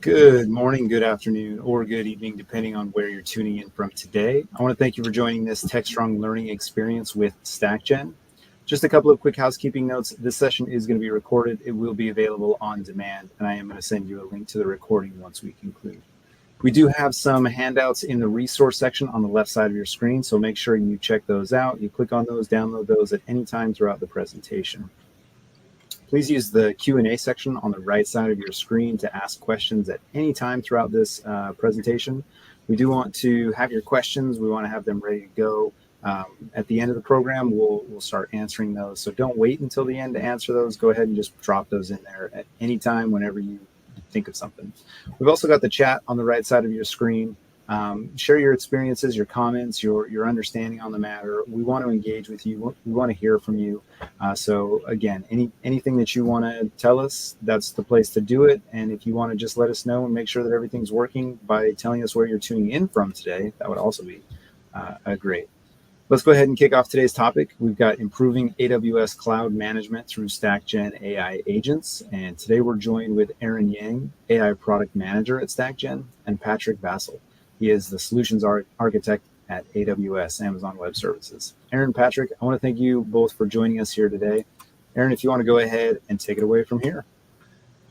Good morning, good afternoon, or good evening, depending on where you're tuning in from today. I want to thank you for joining this tech-strong learning experience with StackGen. Just a couple of quick housekeeping notes. This session is going to be recorded. It will be available on demand, and I am going to send you a link to the recording once we conclude. We do have some handouts in the resource section on the left side of your screen, so make sure you check those out. You click on those, download those at any time throughout the presentation. Please use the Q&A section on the right side of your screen to ask questions at any time throughout this presentation. We do want to have your questions. We want to have them ready to go. At the end of the program, we'll start answering those. So don't wait until the end to answer those. Go ahead and just drop those in there at any time whenever you think of something. We've also got the chat on the right side of your screen. Share your experiences, your comments, your understanding on the matter. We want to engage with you. We want to hear from you. So again, anything that you want to tell us, that's the place to do it. And if you want to just let us know and make sure that everything's working by telling us where you're tuning in from today, that would also be great. Let's go ahead and kick off today's topic. We've got improving AWS cloud management through StackGen AI agents. And today we're joined with Aaron Yang, AI product manager at StackGen, and Patrick Vassell. He is the solutions architect at AWS, Amazon Web Services. Aaron, Patrick, I want to thank you both for joining us here today. Aaron, if you want to go ahead and take it away from here.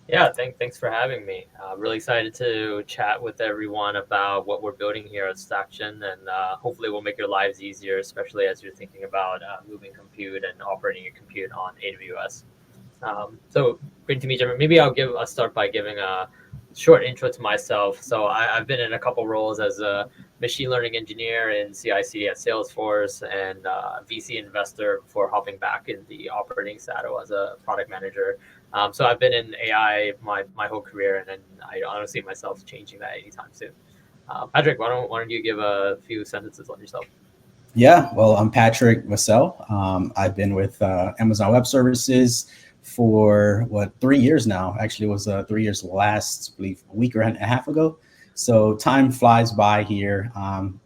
Yeah, thanks for having me. Really excited to chat with everyone about what we're building here at StackGen, and hopefully we'll make your lives easier, especially as you're thinking about moving compute and operating your compute on AWS. So great to meet you. Maybe I'll start by giving a short intro to myself. So I've been in a couple roles as a machine learning engineer in CI/CD at Salesforce and VC investor before hopping back in the operating saddle as a product manager. So I've been in AI my whole career, and I don't see myself changing that anytime soon. Patrick, why don't you give a few sentences on yourself? Yeah, well, I'm Patrick Vassell. I've been with Amazon Web Services for 3 years now. Actually, it was 3 years last, I believe, a week and a half ago. So time flies by here.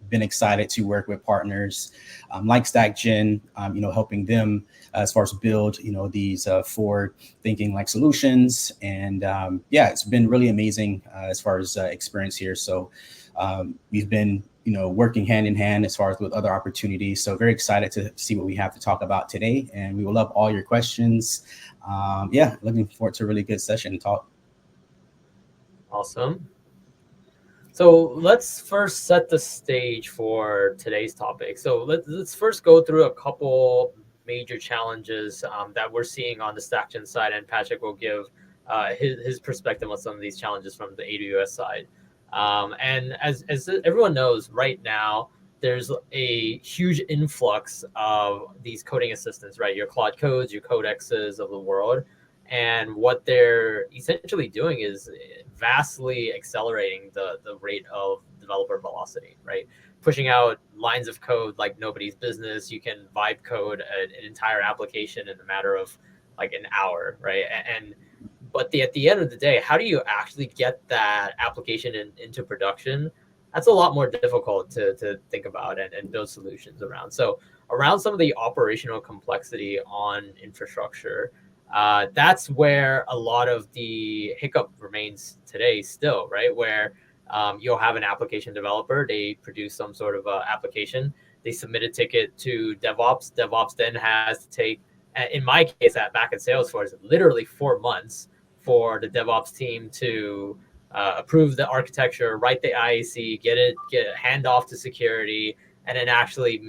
Been excited to work with partners like StackGen, helping them as far as build, these forward-thinking like solutions. And it's been really amazing as far as experience here. So we've been, working hand in hand as far as with other opportunities. So very excited to see what we have to talk about today. And we will love all your questions. Looking forward to a really good session and talk. Awesome. So let's first set the stage for today's topic. So let's first go through a couple major challenges that we're seeing on the StackGen side, and Patrick will give his perspective on some of these challenges from the AWS side. And as everyone knows, right now, there's a huge influx of these coding assistants, right? Your Claude Codes, your Codexes of the world. And what they're essentially doing is vastly accelerating the rate of developer velocity, right? Pushing out lines of code like nobody's business. You can vibe code an entire application in a matter of like an hour, right? But at the end of the day, how do you actually get that application into production? That's a lot more difficult to think about and build solutions around. So around some of the operational complexity on infrastructure, that's where a lot of the hiccup remains today still, right? Where you'll have an application developer, they produce some sort of application, they submit a ticket to DevOps. DevOps then has to take, in my case, back at Salesforce, literally 4 months for the DevOps team to approve the architecture, write the IAC, get hand off to security, and then actually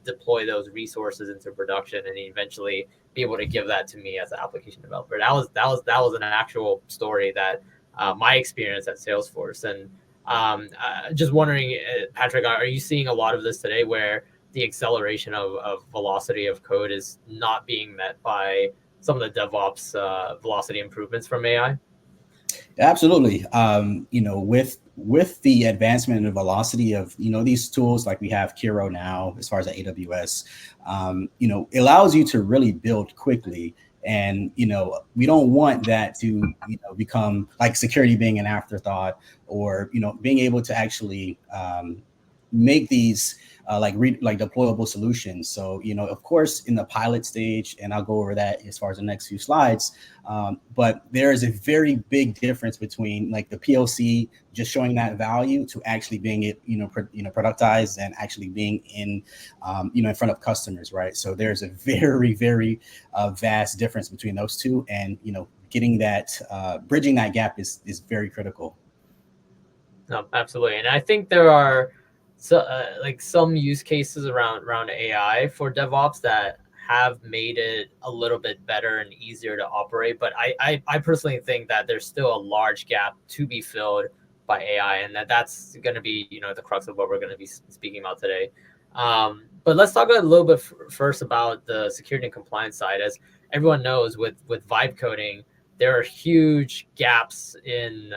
deploy those resources into production, and eventually be able to give that to me as an application developer. That was an actual story that my experience at Salesforce. And just wondering, Patrick, are you seeing a lot of this today, where the acceleration of velocity of code is not being met by some of the DevOps velocity improvements from AI? Absolutely. With the advancement and the velocity of, these tools, like we have Kiro now, as far as the AWS, it allows you to really build quickly. And, we don't want that to, become like security being an afterthought, or, being able to actually make these like deployable solutions. So, of course, in the pilot stage, and I'll go over that as far as the next few slides, but there is a very big difference between like the POC just showing that value to actually being it, productized and actually being in, in front of customers, right? So there's a very, very vast difference between those two, and getting that, bridging that gap is very critical. No, absolutely, and I think there are like some use cases around AI for DevOps that have made it a little bit better and easier to operate. But I personally think that there's still a large gap to be filled by AI, and that's going to be the crux of what we're going to be speaking about today. But let's talk a little bit first about the security and compliance side. As everyone knows, with vibe coding, there are huge gaps in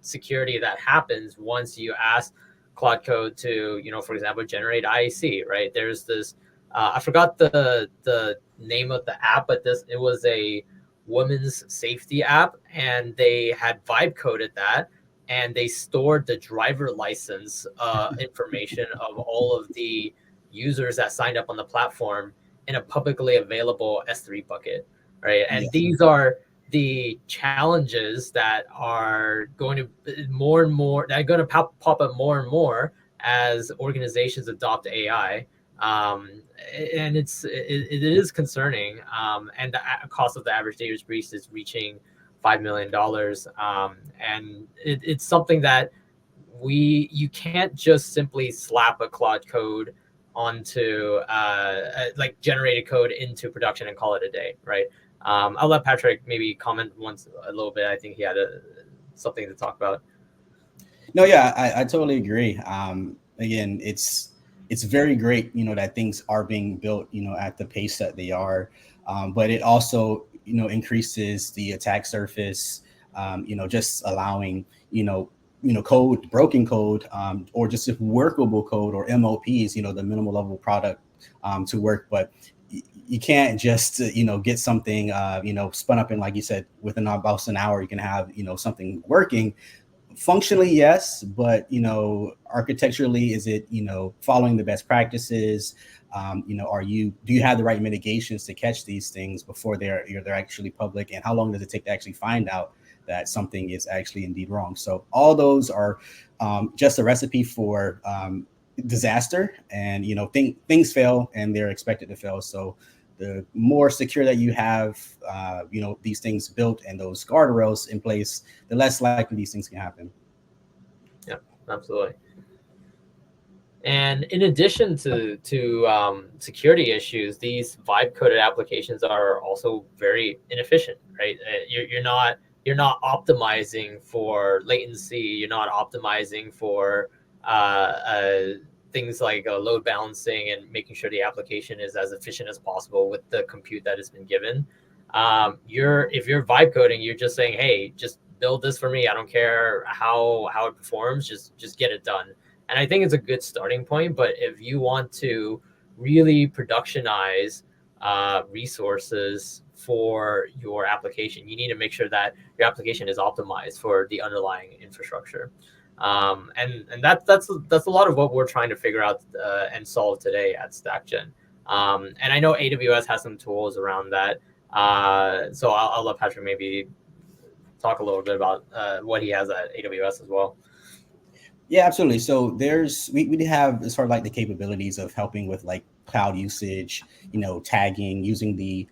security that happens once you ask Claude Code to, for example, generate IAC, right? There's this, I forgot the name of the app, but it was a women's safety app, and they had vibe coded that, and they stored the driver license information of all of the users that signed up on the platform in a publicly available S3 bucket, right? And these are the challenges that are going to more and more, that are going to pop up more and more as organizations adopt AI. And it is concerning. And the cost of the average data breach is reaching $5 million. And it's something that you can't just simply slap a Claude code onto like generated code into production and call it a day, right? I'll let Patrick maybe comment once a little bit. I think he had something to talk about. No, yeah, I totally agree. Again, it's very great, that things are being built, at the pace that they are, but it also, increases the attack surface, just allowing, broken code, or just if workable code or MOPs, the minimal level product, to work. But you can't just, get something, spun up in, like you said, within about an hour, you can have, something working. Functionally, yes, but, architecturally, is it, following the best practices? Do you have the right mitigations to catch these things before they're actually public? And how long does it take to actually find out that something is actually indeed wrong? So all those are just a recipe for disaster, and things fail, and they're expected to fail. So the more secure that you have these things built and those guardrails in place, the less likely these things can happen. Yeah, absolutely. And in addition to security issues, these vibe coded applications are also very inefficient, right? You're not optimizing for latency. You're not optimizing for things like load balancing and making sure the application is as efficient as possible with the compute that has been given. If you're vibe coding, you're just saying, hey, just build this for me. I don't care how it performs. Just get it done. And I think it's a good starting point. But if you want to really productionize resources for your application, you need to make sure that your application is optimized for the underlying infrastructure. And that's a lot of what we're trying to figure out and solve today at StackGen. And I know AWS has some tools around that. So I'll let Patrick maybe talk a little bit about what he has at AWS as well. Yeah, absolutely. So we have sort of like the capabilities of helping with like cloud usage, tagging, using the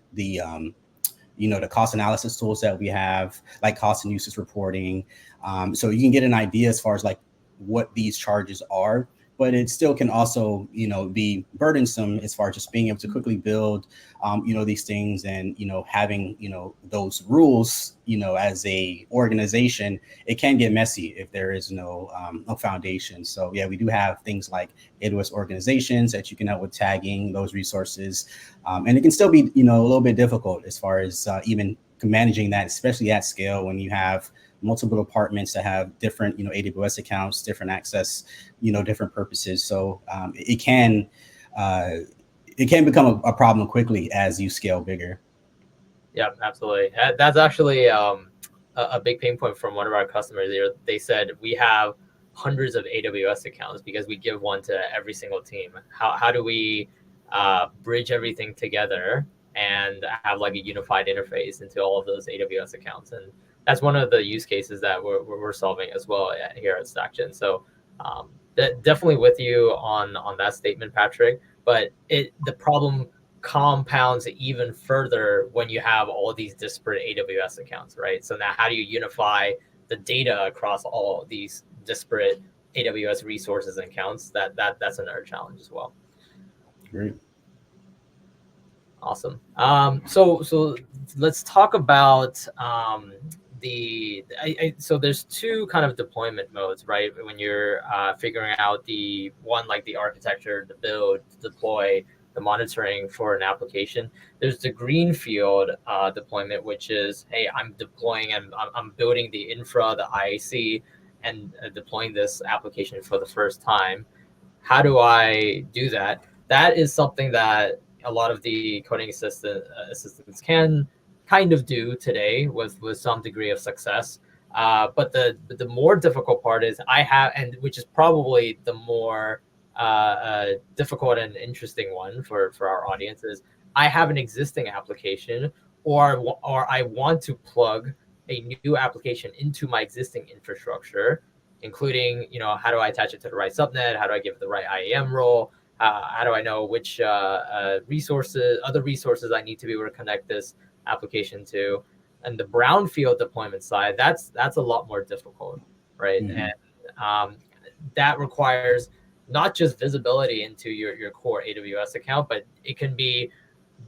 cost analysis tools that we have, like cost and usage reporting. So you can get an idea as far as like what these charges are, but it still can also, be burdensome as far as just being able to quickly build, these things, and, having, those rules, as a organization. It can get messy if there is no foundation. So yeah, we do have things like AWS organizations that you can help with tagging those resources. And it can still be, a little bit difficult as far as even managing that, especially at scale, when you have multiple departments that have different, AWS accounts, different access, different purposes. So it can become a problem quickly as you scale bigger. Yeah, absolutely. That's actually a big pain point from one of our customers. They said, we have hundreds of AWS accounts because we give one to every single team. How do we bridge everything together and have like a unified interface into all of those AWS accounts? And that's one of the use cases that we're solving as well here at StackGen. So definitely with you on that statement, Patrick. But the problem compounds even further when you have all these disparate AWS accounts, right? So now how do you unify the data across all these disparate AWS resources and accounts? That's another challenge as well. Great. Awesome. So let's talk about so there's two kind of deployment modes, right? When you're figuring out the one, like the architecture, the build, deploy, the monitoring for an application. There's the greenfield deployment, which is, hey, I'm deploying and I'm building the infra, the IAC, and deploying this application for the first time. How do I do that? That is something that a lot of the coding assistants can kind of do today with some degree of success. But the more difficult part is which is probably the more difficult and interesting one for our audience, is I have an existing application, or I want to plug a new application into my existing infrastructure, including, how do I attach it to the right subnet? How do I give it the right IAM role? How do I know which other resources I need to be able to connect this application to? And the brownfield deployment side, that's a lot more difficult, right? Mm-hmm. And that requires not just visibility into your core AWS account, but it can be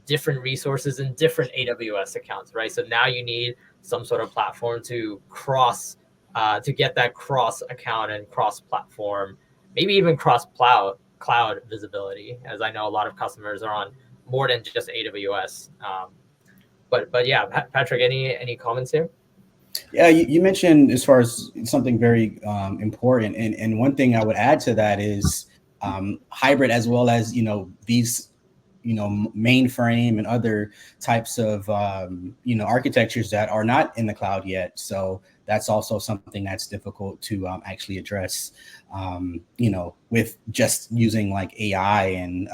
different resources in different AWS accounts, right? So now you need some sort of platform to get that cross account and cross platform, maybe even cross cloud visibility, as I know a lot of customers are on more than just AWS. But yeah, Patrick, any comments here? Yeah, you mentioned as far as something very important, and one thing I would add to that is hybrid, as well as these mainframe and other types of architectures that are not in the cloud yet. So that's also something that's difficult to actually address, with just using like AI and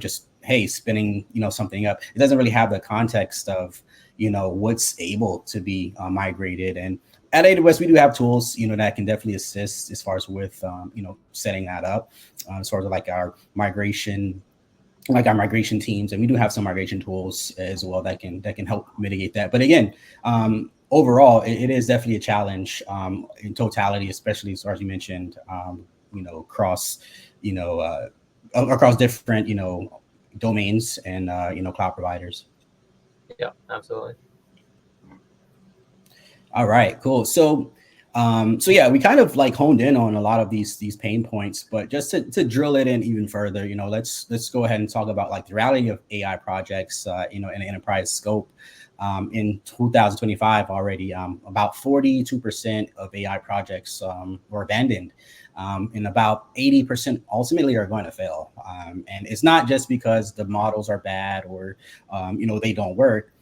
just spinning something up. It doesn't really have the context of what's able to be migrated. And at AWS, we do have tools that can definitely assist as far as with setting that up, as far as like our migration teams, and we do have some migration tools as well that can help mitigate that. But again, overall, it is definitely a challenge in totality, especially as far as you mentioned, across different domains and cloud providers. Yeah, absolutely. All right, cool. So yeah, we kind of like honed in on a lot of these pain points, but just to drill it in even further, let's go ahead and talk about like the reality of AI projects, in an enterprise scope. In 2025 already, about 42% of AI projects were abandoned, and about 80% ultimately are going to fail. And it's not just because the models are bad or they don't work.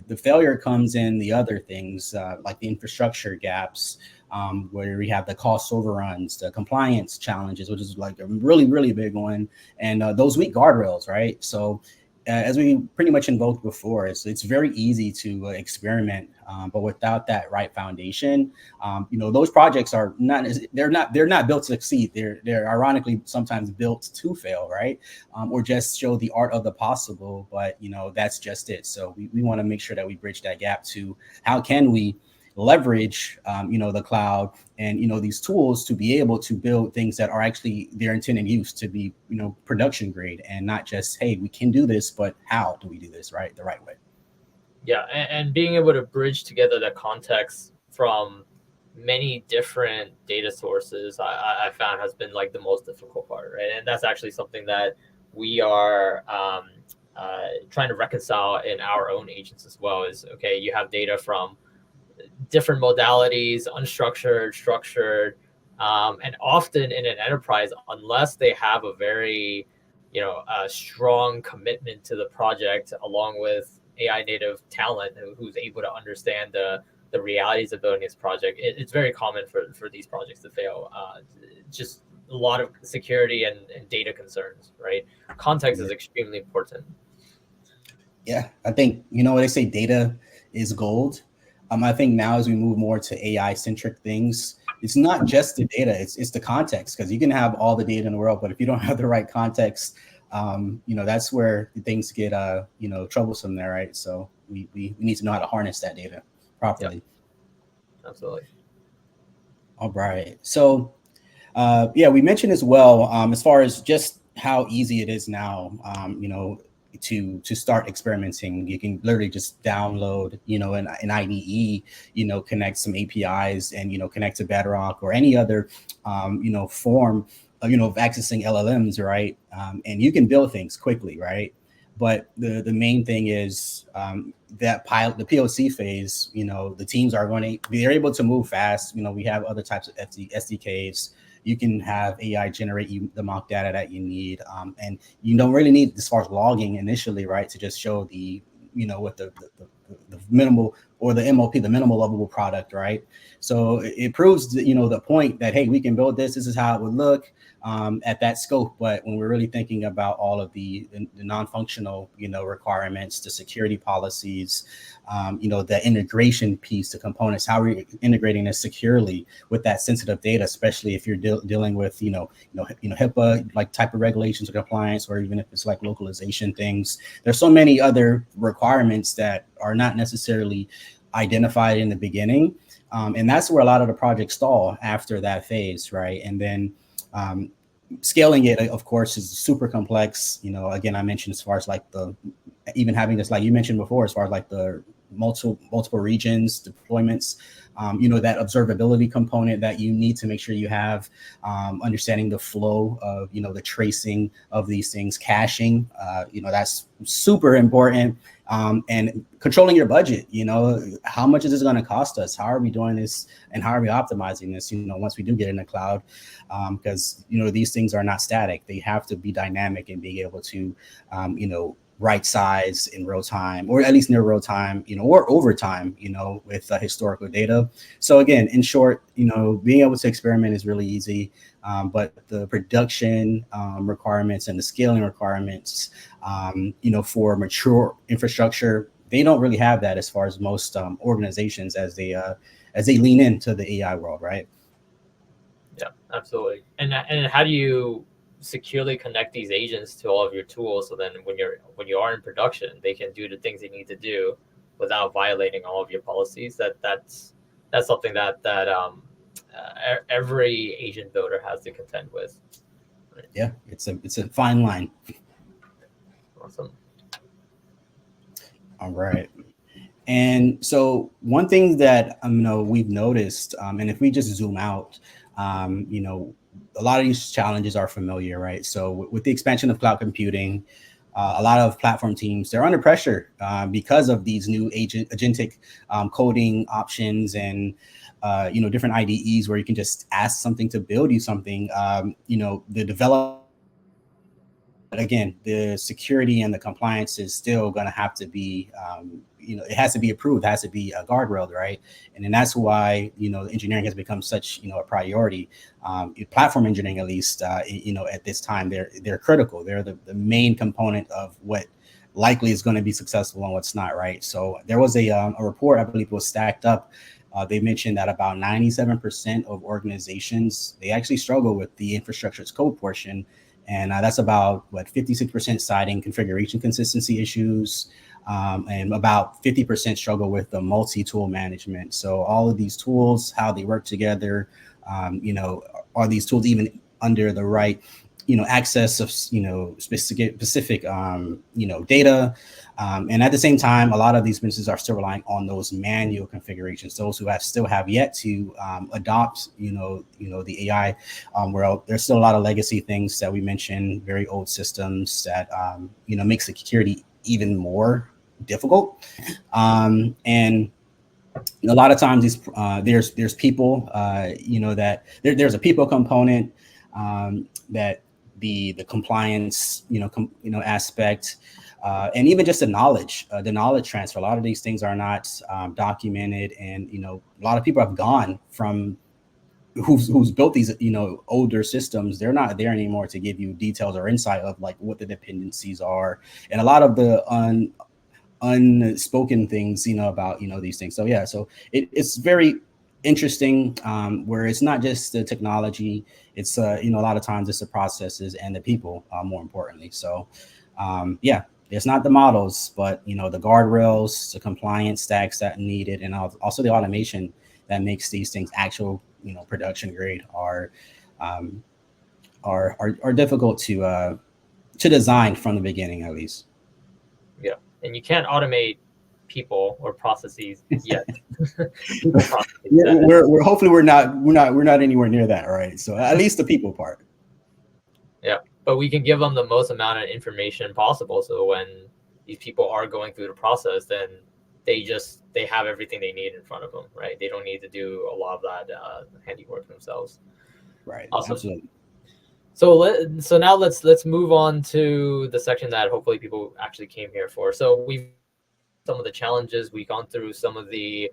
The failure comes in the other things, like the infrastructure gaps, where we have the cost overruns, the compliance challenges, which is like a really, really big one, and those weak guardrails, right? So as we pretty much invoked before, it's very easy to experiment, but without that right foundation, those projects are they're not built to succeed. They're ironically sometimes built to fail, right? Or just show the art of the possible, but that's just it. So we want to make sure that we bridge that gap to how can we leverage the cloud and these tools to be able to build things that are actually their intended use to be production grade, and not just, hey, we can do this, but how do we do this the right way? Yeah, and being able to bridge together the context from many different data sources, I found has been like the most difficult part, right? And that's actually something that we are trying to reconcile in our own agents as well. Is, okay, you have data from different modalities, unstructured, structured, and often in an enterprise, unless they have a very, strong commitment to the project, along with AI native talent who's able to understand the the realities of building this project, it's very common for these projects to fail. Just a lot of security and data concerns, right? Context is extremely important. Yeah, I think, they say data is gold. I think now as we move more to AI-centric things, it's not just the data, it's the context, because you can have all the data in the world, but if you don't have the right context, that's where things get, troublesome there, right? So we need to know how to harness that data properly. Yep. Absolutely. All right. So, we mentioned as well, as far as just how easy it is now, to start experimenting. You can literally just download, an IDE, connect some APIs and, connect to Bedrock or any other, form, of accessing LLMs, right? And you can build things quickly, right? But the main thing is that the POC phase, the teams they're able to move fast. We have other types of SDKs. You can have AI generate you the mock data that you need. And you don't really need, as far as logging initially, right, to just show the, what the minimal, or the MOP, the minimal lovable product, right? So it proves, the point that, hey, we can build this. This is how it would look at that scope. But when we're really thinking about all of the non-functional, requirements, the security policies, the integration piece, the components, how we're integrating this securely with that sensitive data, especially if you're dealing with, HIPAA, like type of regulations or compliance, or even if it's like localization things. There's so many other requirements that are not necessarily identified in the beginning. And that's where a lot of the projects stall after that phase, right? And then scaling it, of course, is super complex. Again, I mentioned as far as like even having this, like you mentioned before, as far as like the multiple regions, deployments, that observability component that you need to make sure you have, understanding the flow of, the tracing of these things, caching, that's super important. And controlling your budget, how much is this going to cost us? How are we doing this? And how are we optimizing this, once we do get in the cloud? Because, these things are not static. They have to be dynamic and being able to, right size in real time, or at least near real time, or over time, with historical data. So again, in short, being able to experiment is really easy, but the production requirements and the scaling requirements, for mature infrastructure, they don't really have that as far as most organizations as they lean into the AI world, right? Yeah, absolutely. And how do you securely connect these agents to all of your tools, so then when you are in production, they can do the things they need to do without violating all of your policies? That's something that every agent builder has to contend with. Right? Yeah, it's a fine line. Awesome. All right. And so one thing that we've noticed, and if we just zoom out, a lot of these challenges are familiar, right? So with the expansion of cloud computing, a lot of platform teams, they're under pressure because of these new agentic coding options and different IDEs where you can just ask something to build you something. The develop. Again, the security and the compliance is still going to have to be, it has to be approved, has to be a guardrail, right? And then that's why, engineering has become such, a priority. Platform engineering, at least, at this time, they're critical. They're the main component of what likely is going to be successful and what's not, right? So there was a report, I believe it was Stacked Up. They mentioned that about 97% of organizations, they actually struggle with the infrastructure as code portion. And that's about 56% citing configuration consistency issues, and about 50% struggle with the multi-tool management. So all of these tools, how they work together, are these tools even under the right, access of, specific, data. And at the same time, a lot of these businesses are still relying on those manual configurations. Those who still have yet to adopt, the AI world. There's still a lot of legacy things that we mentioned, very old systems that, makes the security even more difficult. And a lot of times there's people, that there's a people component, that the compliance, aspect, and even just the knowledge transfer. A lot of these things are not documented, and a lot of people have gone from who's built these older systems. They're not there anymore to give you details or insight of like what the dependencies are, and a lot of the unspoken things about these things. So yeah, so it's very interesting, where it's not just the technology, it's a lot of times it's the processes and the people, more importantly. So yeah, it's not the models, but the guardrails, the compliance stacks that needed, and also the automation that makes these things actual production grade are difficult to design from the beginning, at least. Yeah, and you can't automate people or processes yet. People processes, yeah, we're hopefully we're not anywhere near that, right? So at least the people part. Yeah, but we can give them the most amount of information possible, so when these people are going through the process, then they have everything they need in front of them, right? They don't need to do a lot of that handiwork themselves. Right. Awesome. Absolutely. So now let's move on to the section that hopefully people actually came here for. So we've some of the challenges, we've gone through some of the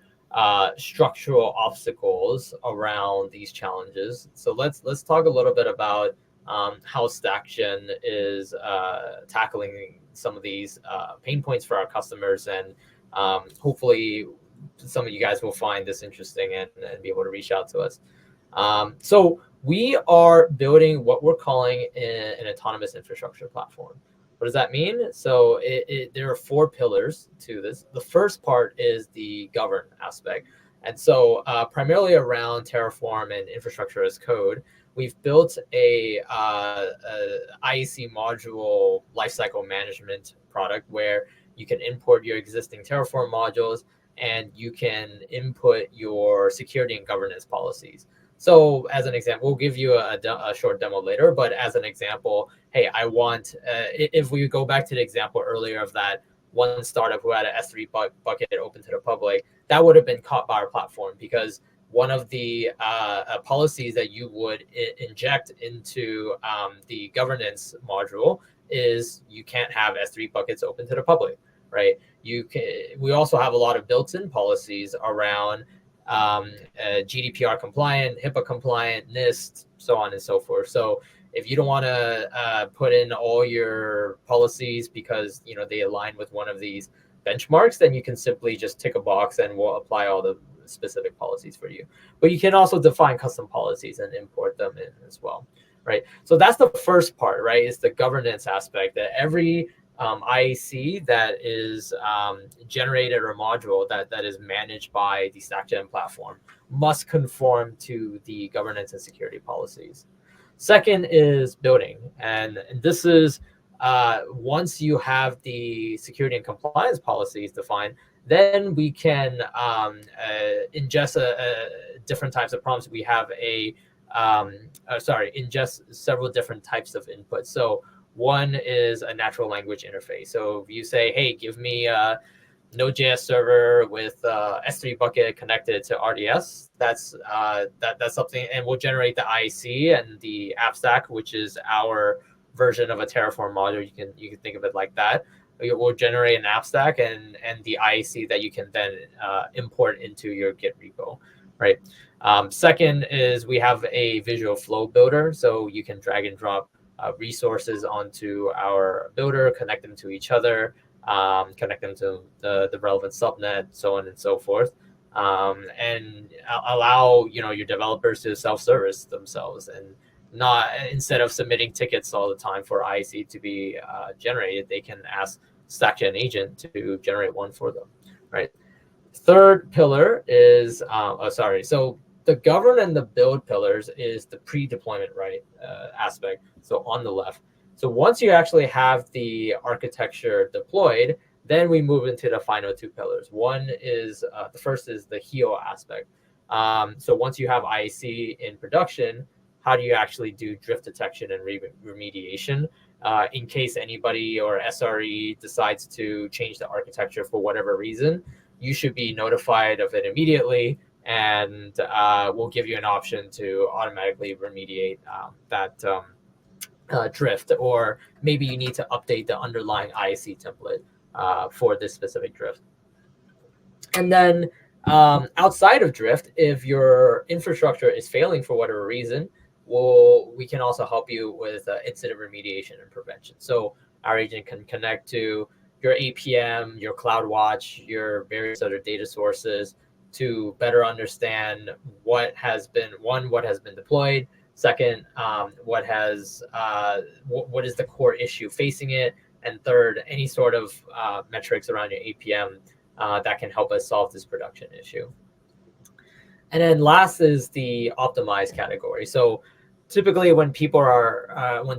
structural obstacles around these challenges. So let's talk a little bit about how StackGen is tackling some of these pain points for our customers, and hopefully some of you guys will find this interesting and be able to reach out to us. So we are building what we're calling an autonomous infrastructure platform. What does that mean? So there are 4 pillars to this. The first part is the govern aspect. And so primarily around Terraform and infrastructure as code, we've built a IAC module lifecycle management product where you can import your existing Terraform modules and you can input your security and governance policies. So as an example, we'll give you a short demo later, but as an example, hey, I want, if we go back to the example earlier of that one startup who had an S3 bucket open to the public, that would have been caught by our platform, because one of the policies that you would inject into the governance module is you can't have S3 buckets open to the public, right? We also have a lot of built-in policies around GDPR compliant, HIPAA compliant, NIST, so on and so forth. So if you don't want to put in all your policies because they align with one of these benchmarks, then you can simply just tick a box and we'll apply all the specific policies for you. But you can also define custom policies and import them in as well, right? So that's the first part, right? Is the governance aspect, that every IAC that is generated or module that is managed by the StackGen platform must conform to the governance and security policies. Second is building. And this is once you have the security and compliance policies defined, then we can ingest different types of prompts. We have ingest several different types of inputs. So one is a natural language interface. So if you say, hey, give me a Node.js server with S3 bucket connected to RDS, that's something, and we'll generate the IAC and the app stack, which is our version of a Terraform module. You can think of it like that. It will generate an app stack and the IAC that you can then import into your Git repo, right? Second is we have a visual flow builder, so you can drag and drop resources onto our builder, connect them to each other, connect them to the relevant subnet, so on and so forth, and allow your developers to self-service themselves, and not, instead of submitting tickets all the time for IAC to be generated, they can ask StackGen agent to generate one for them, right? Third pillar is so the govern and the build pillars is the pre-deployment aspect. So on the left. So once you actually have the architecture deployed, then we move into the final 2 pillars. One is the first is the HEO aspect. So once you have IAC in production, how do you actually do drift detection and remediation? In case anybody or SRE decides to change the architecture for whatever reason, you should be notified of it immediately, and we'll give you an option to automatically remediate that drift, or maybe you need to update the underlying IAC template for this specific drift. And then outside of drift, if your infrastructure is failing for whatever reason, we can also help you with incident remediation and prevention. So our agent can connect to your APM, your CloudWatch, your various other data sources to better understand what has been deployed. Second, what is the core issue facing it, and third, any sort of metrics around your APM that can help us solve this production issue. And then last is the optimized category. So typically when when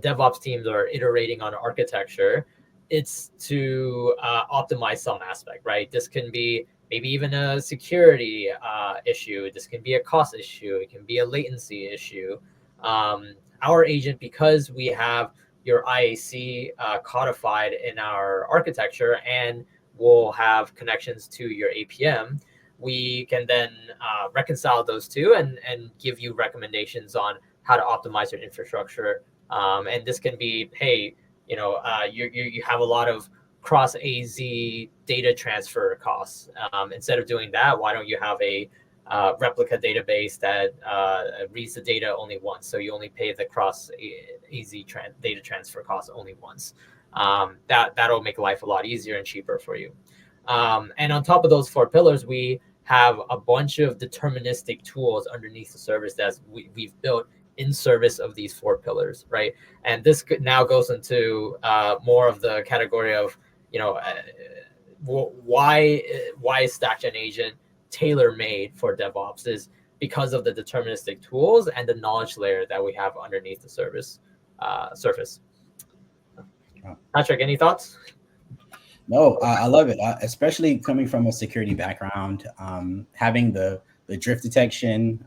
DevOps teams are iterating on architecture, it's to optimize some aspect, right? This can be maybe even a security issue. This can be a cost issue. It can be a latency issue. Our agent, because we have your IAC codified in our architecture and will have connections to your APM, we can then reconcile those two and give you recommendations on how to optimize your infrastructure. And this can be, hey, you have a lot of cross AZ data transfer costs. Instead of doing that, why don't you have a replica database that reads the data only once, so you only pay the cross AZ data transfer costs only once. That'll make life a lot easier and cheaper for you. And on top of those 4 pillars, we have a bunch of deterministic tools underneath the service that we've built in service of these 4 pillars, right? And this now goes into more of the category of, why is StackGen Agent tailor-made for DevOps is because of the deterministic tools and the knowledge layer that we have underneath the surface. Patrick, any thoughts? No, I love it, especially coming from a security background, having the drift detection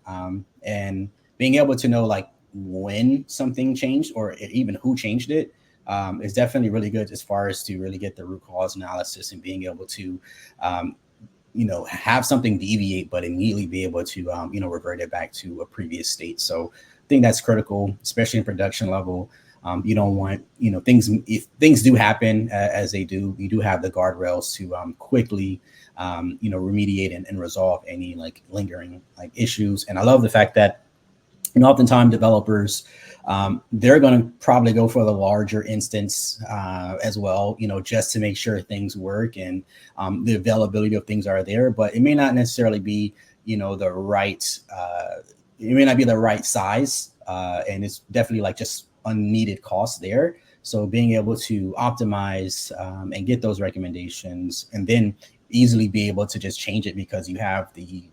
and being able to know like when something changed or even who changed it is definitely really good as far as to really get the root cause analysis and being able to have something deviate, but immediately be able to, revert it back to a previous state. So I think that's critical, especially in production level. You don't want, if things do happen as they do, you do have the guardrails to quickly, remediate and resolve any like lingering like issues. And I love the fact that, oftentimes developers, they're going to probably go for the larger instance as well, just to make sure things work and the availability of things are there. But it may not necessarily be, the right, it may not be the right size. And it's definitely like just unneeded costs there. So being able to optimize and get those recommendations and then easily be able to just change it because you have the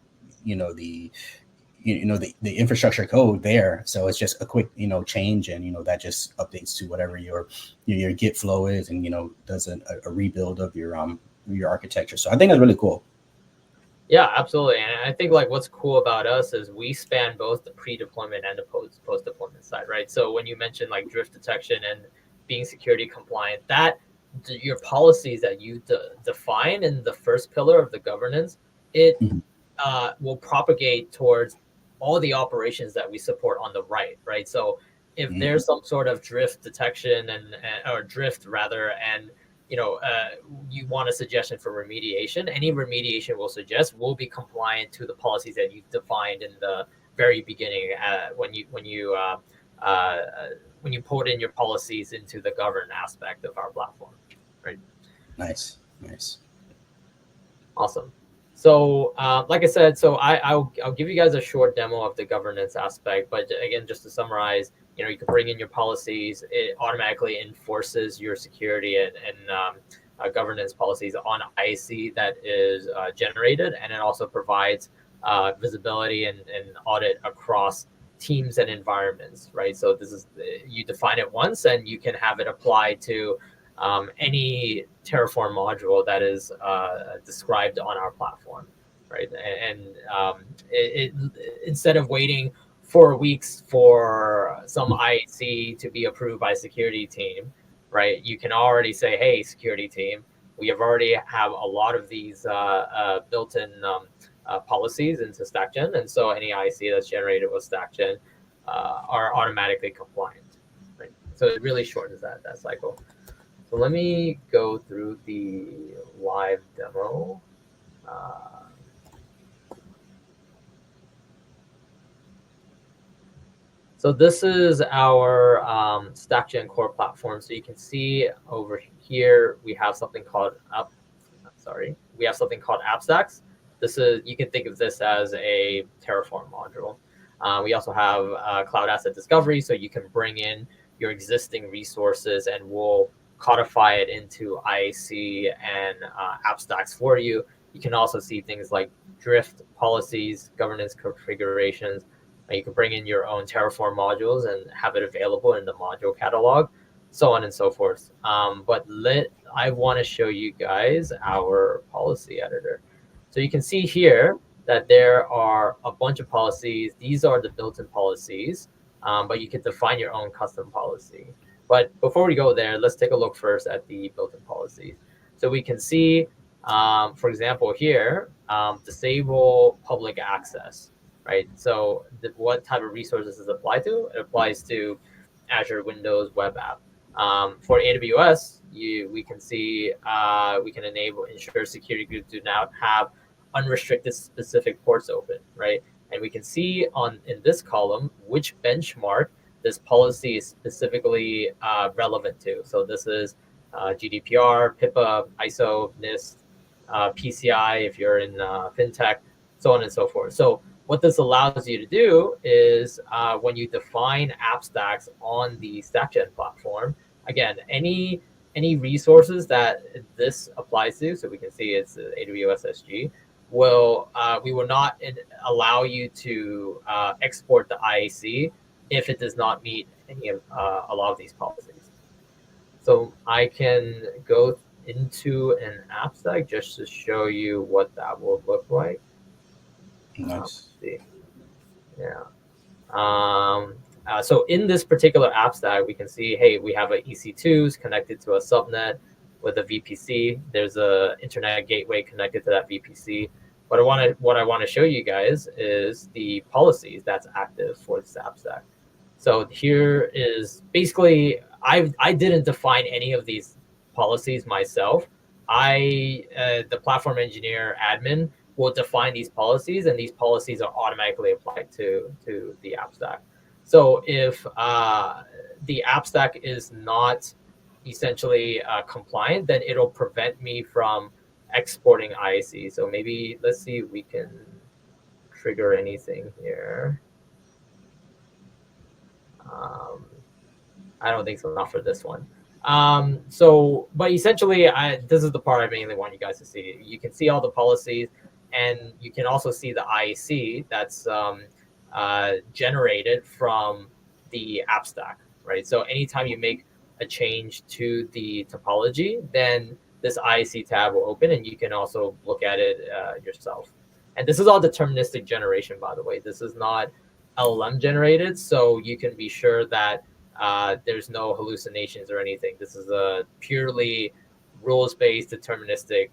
infrastructure code there. So it's just a quick, change and, that just updates to whatever your Git flow is and, does a rebuild of your architecture. So I think that's really cool. Yeah, absolutely. And I think like what's cool about us is we span both the pre-deployment and the post-deployment side, right? So when you mentioned like drift detection and being security compliant, that your policies that you define in the first pillar of the governance, it will propagate towards all the operations that we support on the right? So if there's some sort of drift detection or drift rather, and you want a suggestion for remediation, any remediation we'll suggest will be compliant to the policies that you've defined in the very beginning when you put in your policies into the govern aspect of our platform, right? Nice. Awesome. So like I said, so I'll give you guys a short demo of the governance aspect, but again, just to summarize, you can bring in your policies. It automatically enforces your security and governance policies on IAC that is generated, and it also provides visibility and audit across teams and environments, right? So this is, you define it once and you can have it applied to any Terraform module that is described on our platform, right? And instead of waiting 4 weeks for some IAC to be approved by security team, right? You can already say, hey, security team, we have already have a lot of these built-in policies into StackGen, and so any IAC that's generated with StackGen are automatically compliant, right? So it really shortens that cycle. So let me go through the live demo. So this is our StackGen core platform. So you can see over here we have something called AppStacks. This is, you can think of this as a Terraform module. We also have Cloud Asset Discovery, so you can bring in your existing resources and we'll codify it into IAC and AppStacks for you. You can also see things like drift policies, governance configurations. You can bring in your own Terraform modules and have it available in the module catalog, so on and so forth. But I want to show you guys our policy editor. So you can see here that there are a bunch of policies. These are the built-in policies, but you can define your own custom policy. But before we go there, let's take a look first at the built-in policies. So we can see, for example, here, disable public access, right? So what type of resources does it apply to? It applies to Azure, Windows, web app. For AWS, we can see we can ensure security groups do not have unrestricted specific ports open, right? And we can see in this column which benchmark this policy is specifically relevant to. So this is GDPR, PIPA, ISO, NIST, PCI if you're in fintech, so on and so forth. So what this allows you to do is when you define app stacks on the StackGen platform, again, any resources that this applies to, so we can see it's AWS SG, we will not allow you to export the IAC if it does not meet any of a lot of these policies. So I can go into an app stack just to show you what that will look like. Nice. See. Yeah. So in this particular app stack, we can see, hey, we have a EC2s connected to a subnet with a VPC. There's a internet gateway connected to that VPC. But what I want to show you guys is the policies that's active for this app stack. So here is basically, I didn't define any of these policies myself. The platform engineer admin will define these policies, and these policies are automatically applied to the app stack. So if the app stack is not essentially compliant, then it'll prevent me from exporting IAC. So maybe let's see if we can trigger anything here. I don't think so, not for this one. But essentially, this is the part I mainly want you guys to see. You can see all the policies, and you can also see the IAC that's generated from the app stack, right? So anytime you make a change to the topology, then this IAC tab will open, and you can also look at it yourself. And this is all deterministic generation, by the way. This is not LLM generated, so you can be sure that there's no hallucinations or anything. This is a purely rules-based deterministic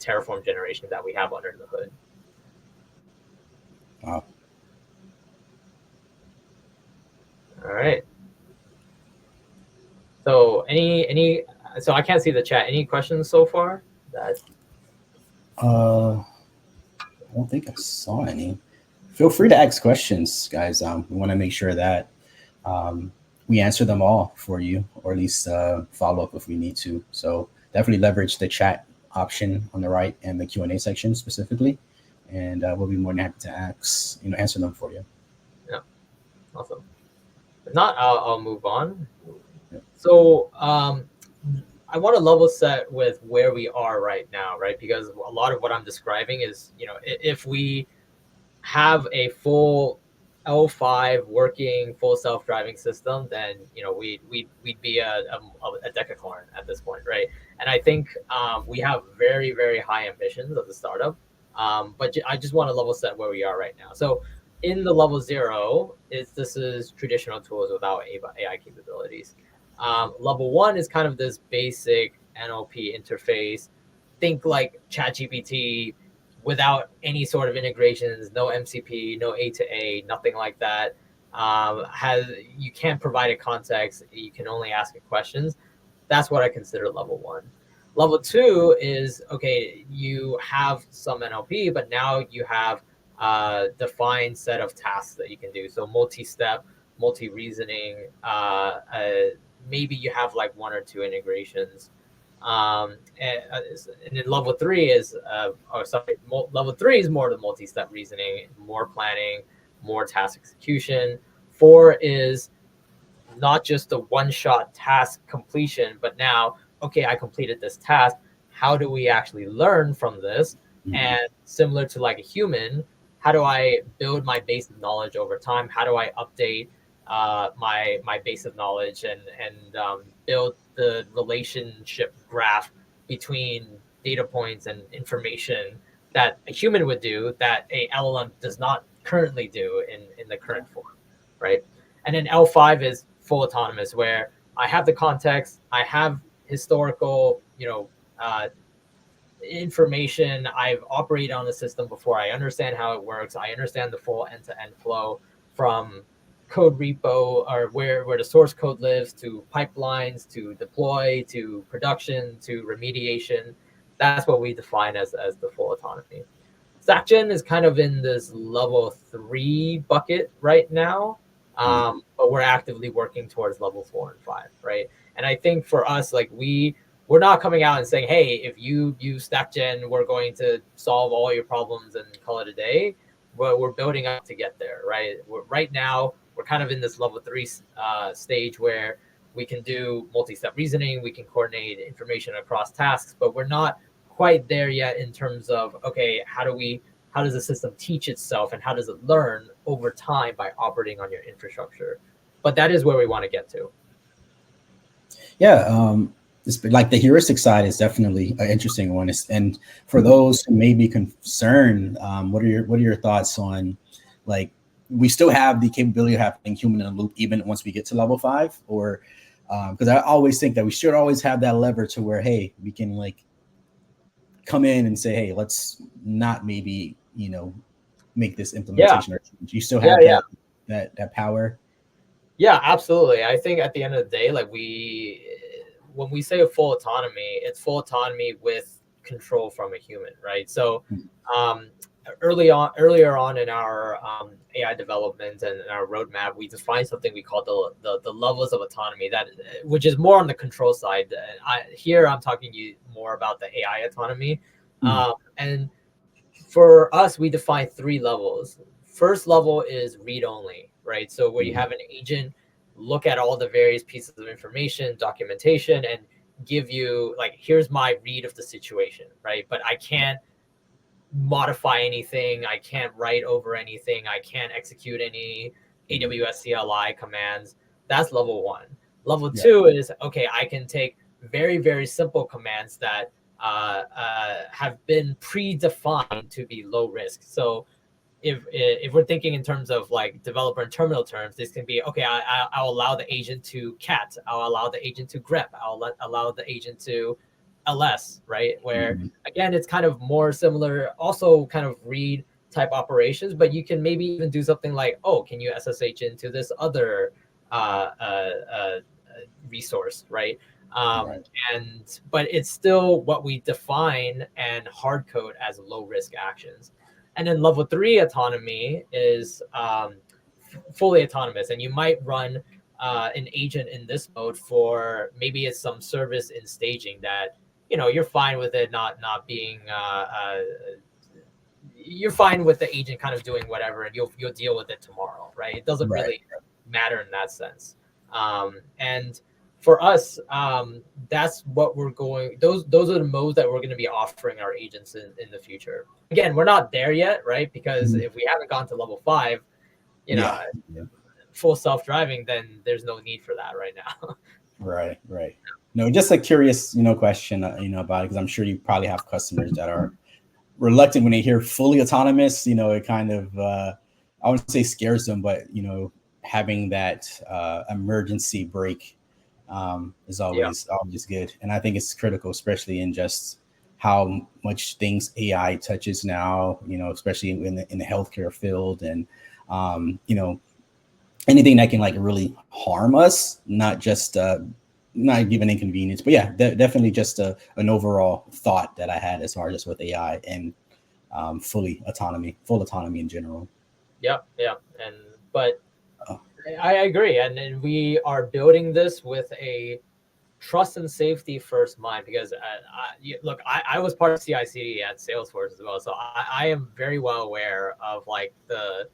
Terraform generation that we have under the hood. Wow. All right. So so I can't see the chat. Any questions so far? I don't think I saw any. Feel free to ask questions, guys. We want to make sure that we answer them all for you, or at least follow up if we need to. So definitely leverage the chat option on the right and the Q&A section specifically, and we'll be more than happy to answer them for you. Yeah, awesome. If not, I'll move on. Yeah. So I want to level set with where we are right now, right? Because a lot of what I'm describing is, if we have a full L5 working full self-driving system, then we'd be a decacorn at this point, right? And I think we have very, very high ambitions of the startup, but I just want to level set where we are right now. So in the level 0, this is traditional tools without AI capabilities. Level 1 is kind of this basic NLP interface. Think like ChatGPT without any sort of integrations, no MCP, no A to A, nothing like that. you can't provide a context. You can only ask it questions. That's what I consider level 1. Level 2 is, okay, you have some NLP, but now you have a defined set of tasks that you can do. So multi-step, multi-reasoning, maybe you have like 1 or 2 integrations. And then level 3 is, level 3 is more the multi-step reasoning, more planning, more task execution. 4 is not just the one-shot task completion, but now, okay, I completed this task. How do we actually learn from this? Mhm. And similar to like a human, how do I build my base of knowledge over time? How do I update my base of knowledge and build the relationship graph between data points and information that a human would do that a LLM does not currently do in the current form, right? And then L5 is full autonomous, where I have the context, I have historical, information. I've operated on the system before. I understand how it works. I understand the full end-to-end flow from code repo, or where the source code lives, to pipelines, to deploy, to production, to remediation. That's what we define as the full autonomy. StackGen is kind of in this level 3 bucket right now, but we're actively working towards level 4 and 5, right? And I think for us, like we're not coming out and saying, hey, if you use StackGen, we're going to solve all your problems and call it a day. But we're building up to get there, right? Right now, we're kind of in this level 3 stage where we can do multi-step reasoning, we can coordinate information across tasks, but we're not quite there yet in terms of, okay, how does the system teach itself and how does it learn over time by operating on your infrastructure? But that is where we want to get to. Yeah, it's like the heuristic side is definitely an interesting one. And for those who may be concerned, what are your thoughts on, like, we still have the capability of having human in the loop even once we get to level 5, or because I always think that we should always have that lever to where, hey, we can like come in and say, hey, let's not maybe make this implementation or change. You still have that power. Yeah, absolutely. I think at the end of the day, like when we say a full autonomy, it's full autonomy with control from a human, right? So earlier on in our AI development and our roadmap, we defined something we call the levels of autonomy, that which is more on the control side. Here I'm talking to you more about the AI autonomy. And for us, we define 3 levels. First level is read only, right? So where you have an agent look at all the various pieces of information, documentation, and give you like, here's my read of the situation, right? But I can't modify anything. I can't write over anything. I can't execute any AWS CLI commands. That's level 1. Level 2 is, okay, I can take very, very simple commands that have been predefined to be low risk. So if we're thinking in terms of like developer and terminal terms, this can be, okay, I'll allow the agent to cat, I'll allow the agent to grep, I'll allow the agent to ls, right? Where again, it's kind of more similar, also kind of read type operations, but you can maybe even do something like, oh, can you SSH into this other resource, right? But it's still what we define and hard code as low risk actions. And then level 3 autonomy is fully autonomous, and you might run an agent in this mode for maybe it's some service in staging that you're fine with it not being you're fine with the agent kind of doing whatever, and you'll deal with it tomorrow, right? It doesn't really matter in that sense. And for us, that's what we're going. Those are the modes that we're going to be offering our agents in the future. Again, we're not there yet, right? Because if we haven't gone to level 5, full self-driving, then there's no need for that right now. Right. No, just a curious, question, about it, because I'm sure you probably have customers that are reluctant when they hear fully autonomous. It kind of, I wouldn't say scares them, but having that emergency brake is always good. And I think it's critical, especially in just how much things AI touches now, especially in the healthcare field. And, anything that can like really harm us, not just not give an inconvenience. But yeah, definitely just an overall thought that I had as far as with AI and full autonomy in general. Yeah, yeah, but Oh. I agree, and we are building this with a trust and safety first mind, because look, I was part of CI/CD at Salesforce as well, so I am very well aware of like the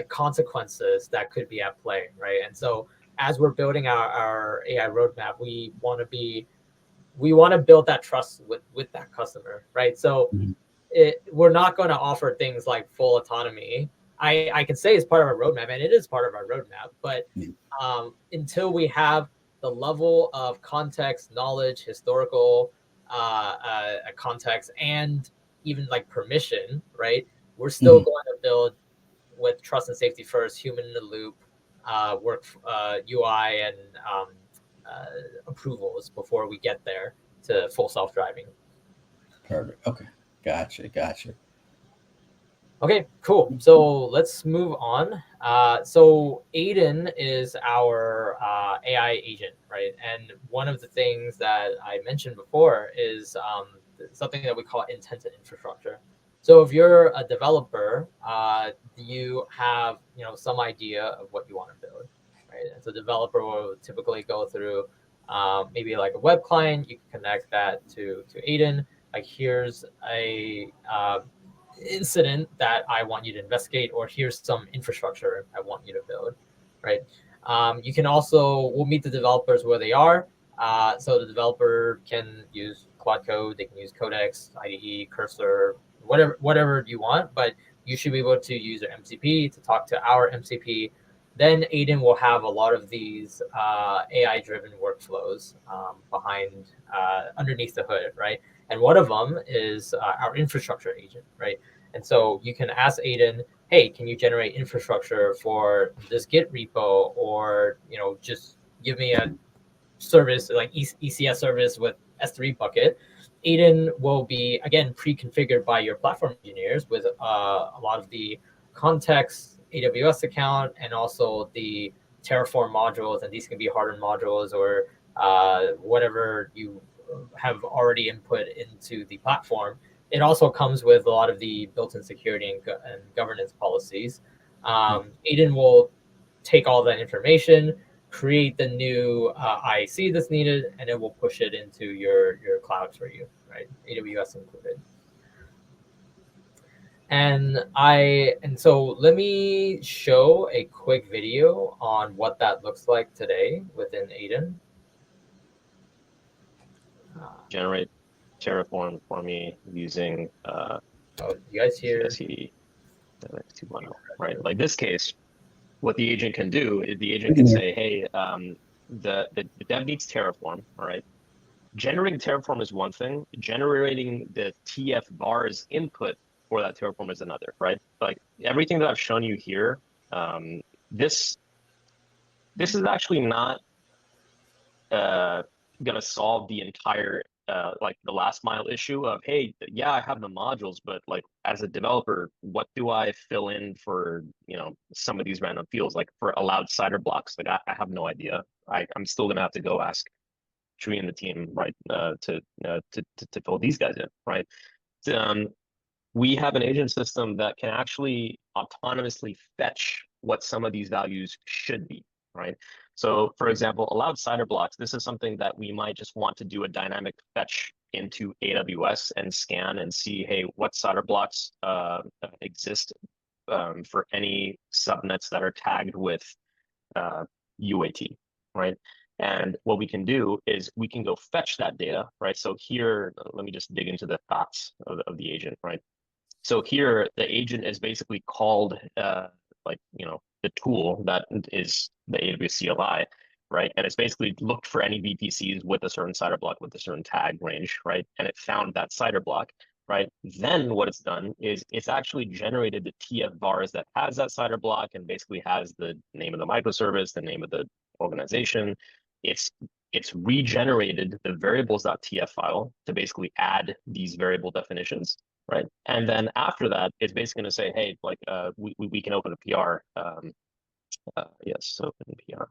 consequences that could be at play, right? And so as we're building our AI roadmap, we want to build that trust with that customer, right? So Mhm. we're not going to offer things like full autonomy. I can say it's part of our roadmap, and it is part of our roadmap, but until we have the level of context, knowledge, historical context, and even like permission, right? We're still going to build with trust and safety first, human in the loop, work UI and approvals before we get there to full self-driving. Perfect. Okay. Gotcha. Okay, cool. So let's move on. So Aiden is our AI agent, right? And one of the things that I mentioned before is something that we call intent infrastructure. So if you're a developer, you have some idea of what you want to build, right? And so developer will typically go through maybe like a web client. You can connect that to Aiden. Like here's a incident that I want you to investigate, or here's some infrastructure I want you to build, right? You can also, we'll meet the developers where they are. So the developer can use Quad Code, they can use Codex, IDE, Cursor, whatever you want, but you should be able to use your MCP to talk to our MCP. Then Aiden will have a lot of these AI-driven workflows behind, underneath the hood, right? And one of them is our infrastructure agent, right? And so you can ask Aiden, hey, can you generate infrastructure for this Git repo, or just give me a service like ECS service with S3 bucket. Aiden will be again pre-configured by your platform engineers with a lot of the context, AWS account, and also the Terraform modules. And these can be hardened modules or whatever you have already input into the platform. It also comes with a lot of the built-in security and governance policies. Aiden will take all that information, create the new IAC that's needed, and it will push it into your clouds for you, right? AWS included. And so let me show a quick video on what that looks like today within Aiden. Generate Terraform for me using you guys hear CI/CD 2.0, right? Like this case, what the agent can do is the agent can say, hey, the dev needs Terraform, all right? Generating Terraform is one thing. Generating the TF bars input for that Terraform is another, right? Like everything that I've shown you here, this is actually not going to solve the entire like the last mile issue of, hey, yeah, I have the modules, but like as a developer, what do I fill in for some of these random fields, like for allowed cider blocks? Like I have no idea. I'm still gonna have to go ask Tree and the team, right, to fill these guys in, right? We have an agent system that can actually autonomously fetch what some of these values should be, right? So for example, allowed cider blocks, this is something that we might just want to do a dynamic fetch into AWS and scan and see, hey, what cider blocks exist for any subnets that are tagged with UAT, right? And what we can do is we can go fetch that data, right? So here, let me just dig into the thoughts of the agent, right? So here, the agent is basically called the tool that is the AWS CLI, right? And it's basically looked for any VPCs with a certain CIDR block with a certain tag range, right? And it found that CIDR block, right? Then what it's done is it's actually generated the TF bars that has that CIDR block and basically has the name of the microservice, the name of the organization. It's regenerated the variables.tf file to basically add these variable definitions, right? And then after that, it's basically going to say, hey, like we can open a PR Yes, open PR.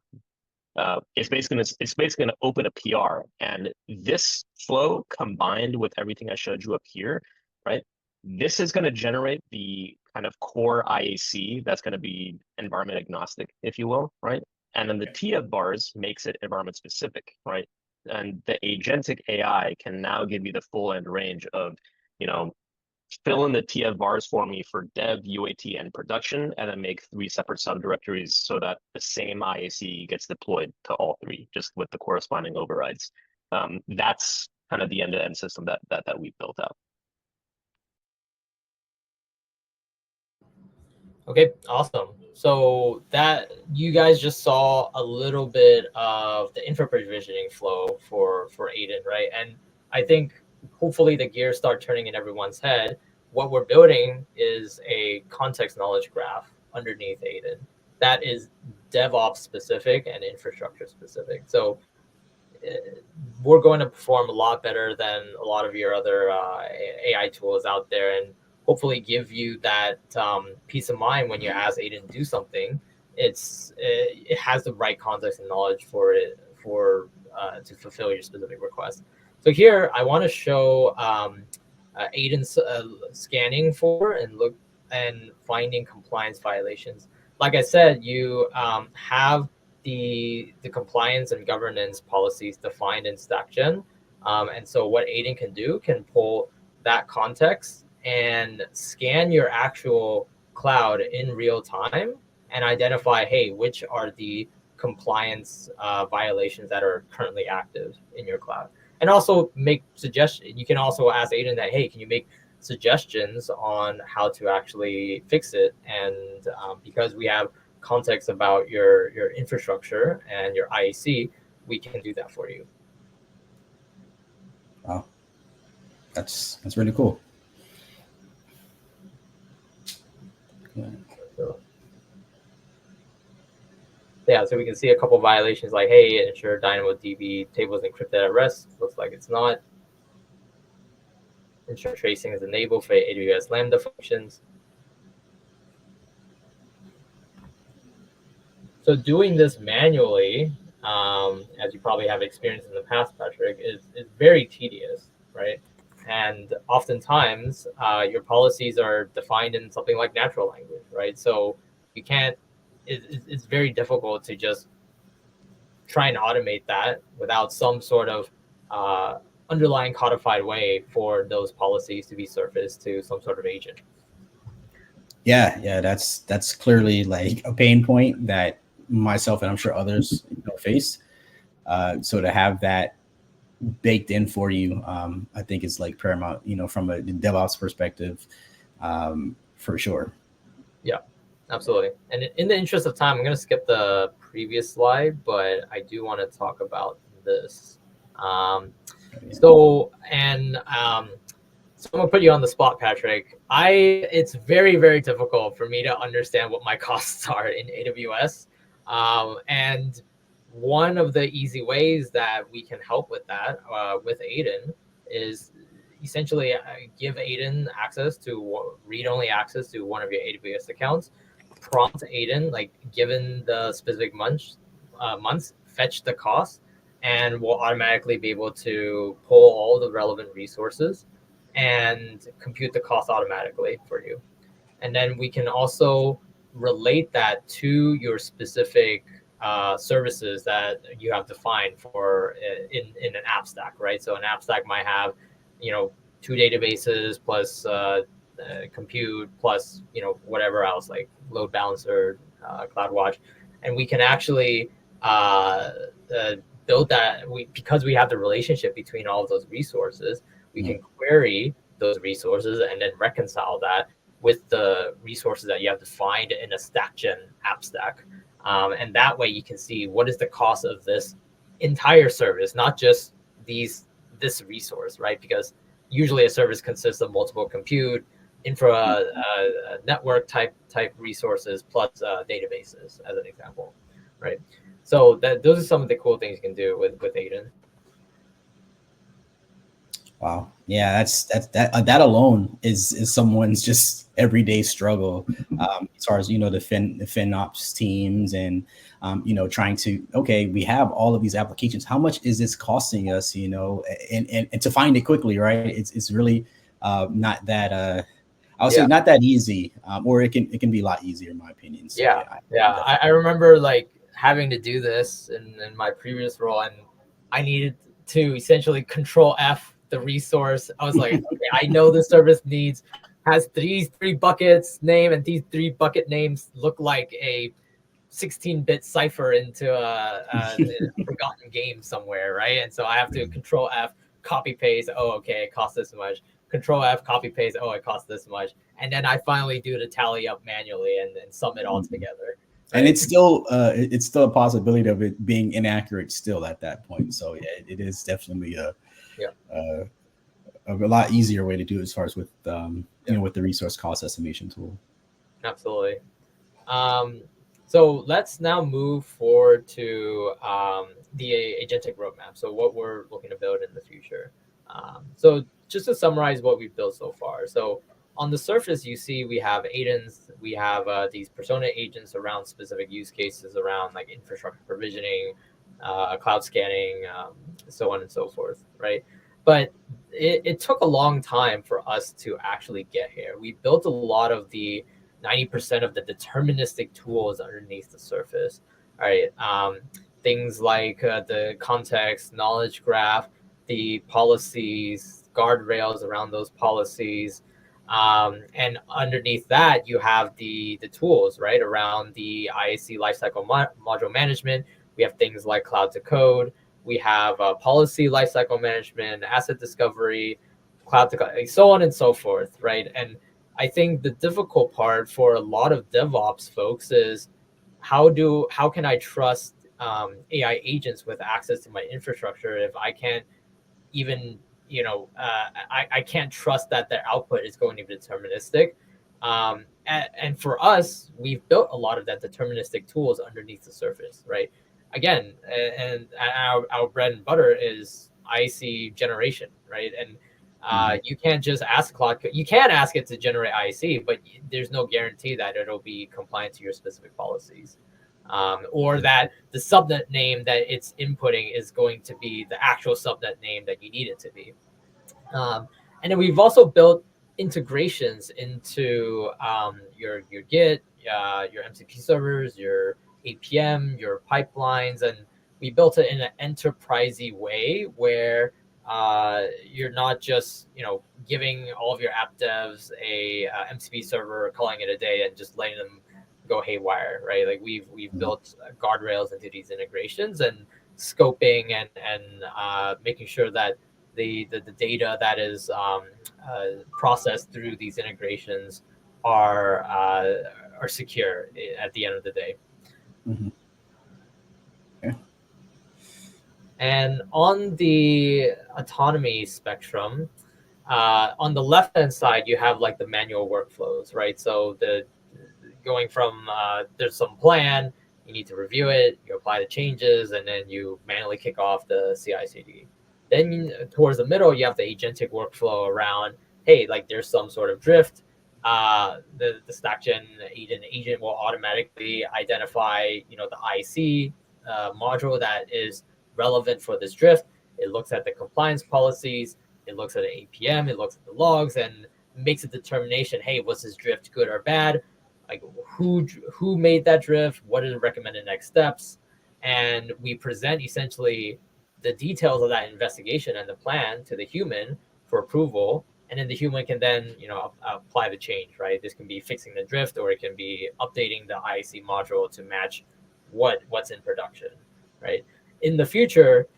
It's basically gonna open a PR, and this flow combined with everything I showed you up here, right? This is gonna generate the kind of core IAC that's gonna be environment agnostic, if you will, right? And then the TF bars makes it environment specific, right? And the agentic AI can now give you the full end range of, you know, fill in the TF bars for me for dev, UAT, and production, and then make 3 separate subdirectories so that the same IAC gets deployed to all 3, just with the corresponding overrides. That's kind of the end-to-end system that we've built out. Okay, awesome. So that you guys just saw a little bit of the infra provisioning flow for Aiden, right? And I think hopefully the gears start turning in everyone's head. What we're building is a context knowledge graph underneath Aiden that is DevOps specific and infrastructure specific. So we're going to perform a lot better than a lot of your other AI tools out there, and hopefully give you that peace of mind when you ask Aiden to do something. It has the right context and knowledge for it to fulfill your specific request. So here I want to show Aiden's scanning for and finding compliance violations. Like I said, you have the compliance and governance policies defined in StackGen. And so what Aiden can do can pull that context and scan your actual cloud in real time and identify, hey, which are the compliance violations that are currently active in your cloud. And also make suggestions. You can also ask Aiden that, hey, can you make suggestions on how to actually fix it? And because we have context about your infrastructure and your IAC, we can do that for you. Wow, that's really cool. So we can see a couple of violations like, hey, ensure DynamoDB table is encrypted at rest. Looks like it's not. Ensure tracing is enabled for AWS Lambda functions. So doing this manually, as you probably have experienced in the past, Patrick, is very tedious, right? And oftentimes your policies are defined in something like natural language, right? So you can't, it's very difficult to just try and automate that without some sort of underlying codified way for those policies to be surfaced to some sort of agent. Yeah, that's clearly like a pain point that myself and I'm sure others face. So to have that baked in for you, I think is like paramount, from a DevOps perspective, for sure. Yeah, absolutely. And in the interest of time, I'm going to skip the previous slide, but I do want to talk about this. So I'm gonna put you on the spot, Patrick. It's very, very difficult for me to understand what my costs are in AWS. And one of the easy ways that we can help with that with Aiden is essentially give Aiden access to read-only access to one of your AWS accounts. Prompt Aiden, like given the specific months, fetch the cost, and we'll automatically be able to pull all the relevant resources and compute the cost automatically for you. And then we can also relate that to your specific services that you have defined for in an app stack, right? So an app stack might have, 2 databases plus compute plus, whatever else like load balancer, CloudWatch. And we can actually build that because we have the relationship between all of those resources. We can query those resources and then reconcile that with the resources that you have defined in a StackGen app stack. And that way you can see what is the cost of this entire service, not just this resource, right? Because usually a service consists of multiple compute, infra, network type resources plus databases, as an example, right? So those are some of the cool things you can do with Aiden. Wow. Yeah, that alone is someone's just everyday struggle. As far as the FinOps teams and trying to, okay, we have all of these applications. How much is this costing us? And to find it quickly, right? It's really not that I would say not that easy, or it can be a lot easier in my opinion. So I remember like having to do this in my previous role, and I needed to essentially control F the resource. I was like, okay, I know the service has these three buckets name, and these three bucket names look like a 16-bit cipher into a forgotten game somewhere, right? And so I have to control F, copy paste. Oh, okay, it costs this much. Control F, copy paste. Oh, it costs this much. And then I finally do the tally up manually and sum it all together. Right? And it's still a possibility of it being inaccurate still at that point. So yeah, it is definitely a lot easier way to do it as far as with with the resource cost estimation tool. Absolutely. So let's now move forward to the agentic roadmap. So what we're looking to build in the future. So just to summarize what we've built so far. So on the surface, you see we have Aidens, we have these persona agents around specific use cases around like infrastructure provisioning, cloud scanning, so on and so forth, right? But it took a long time for us to actually get here. We built a lot of the 90% of the deterministic tools underneath the surface, right? Things like the context, knowledge graph, the policies, guardrails around those policies. And underneath that, you have the tools, right? Around the IAC lifecycle module management, we have things like cloud to code. We have policy lifecycle management, asset discovery, cloud to code, so on and so forth, right? And I think the difficult part for a lot of DevOps folks is how can I trust AI agents with access to my infrastructure if I can't even I can't trust that their output is going to be deterministic. And for us, we've built a lot of that deterministic tools underneath the surface, right? Again, and our bread and butter is IC generation, right? And you can't just ask Claude. You can ask it to generate IC, but there's no guarantee that it'll be compliant to your specific policies, or that the subnet name that it's inputting is going to be the actual subnet name that you need it to be. And then we've also built integrations into your Git, your MCP servers, your APM, your pipelines, and we built it in an enterprisey way where you're not just giving all of your app devs a MCP server, calling it a day, and just letting them go haywire, right? Like we've built guardrails into these integrations and scoping and making sure that the data that is processed through these integrations are secure at the end of the day. Mm-hmm. Okay. And on the autonomy spectrum, on the left hand side, you have like the manual workflows, right? So going from there's some plan, you need to review it, you apply the changes, and then you manually kick off the CI/CD. Then towards the middle, you have the agentic workflow around, hey, like there's some sort of drift. The StackGen Aiden agent will automatically identify, the IC module that is relevant for this drift. It looks at the compliance policies, it looks at the APM, it looks at the logs, and makes a determination, hey, was this drift good or bad? Like who made that drift? What are the recommended next steps? And we present essentially the details of that investigation and the plan to the human for approval, and then the human can then apply the change, right? This can be fixing the drift, or it can be updating the IC module to match what's in production, right? In the future,